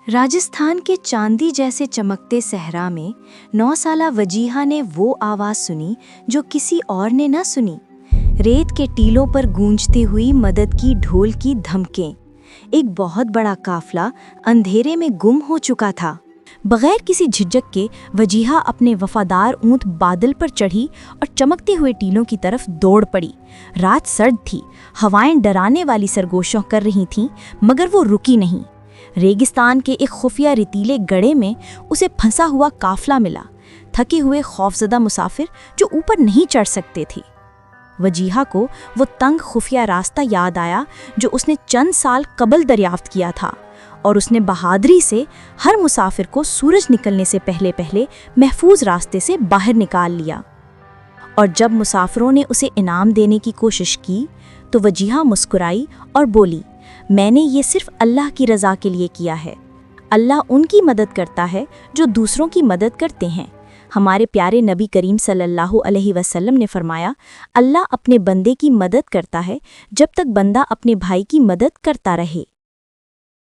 راجستھان کے چاندی جیسے چمکتے صحرا میں 9 سالہ وجیہہ نے وہ آواز سنی جو کسی اور نے نہ سنی۔ ریت کے ٹیلوں پر گونجتی ہوئی مدد کی ڈھول کی دھمکیں۔ ایک بہت بڑا قافلہ اندھیرے میں گم ہو چکا تھا۔ بغیر کسی جھجک کے وجیہہ اپنے وفادار اونٹ بادل پر چڑھی اور چمکتے ہوئے ٹیلوں کی طرف دوڑ پڑی۔ رات سرد تھی، ہوائیں ڈرانے والی سرگوشیاں کر رہی تھیں، مگر وہ رکی نہیں۔ ریگستان کے ایک خفیہ ریتیلے گڑھے میں اسے پھنسا ہوا قافلہ ملا، تھکے ہوئے خوفزدہ مسافر جو اوپر نہیں چڑھ سکتے تھے۔ وجیہہ کو وہ تنگ خفیہ راستہ یاد آیا جو اس نے چند سال قبل دریافت کیا تھا، اور اس نے بہادری سے ہر مسافر کو سورج نکلنے سے پہلے محفوظ راستے سے باہر نکال لیا۔ اور جب مسافروں نے اسے انعام دینے کی کوشش کی تو وجیہہ مسکرائی اور بولی، میں نے یہ صرف اللہ کی رضا کے لیے کیا ہے۔ اللہ ان کی مدد کرتا ہے جو دوسروں کی مدد کرتے ہیں۔ ہمارے پیارے نبی کریم صلی اللہ علیہ وسلم نے فرمایا، اللہ اپنے بندے کی مدد کرتا ہے جب تک بندہ اپنے بھائی کی مدد کرتا رہے۔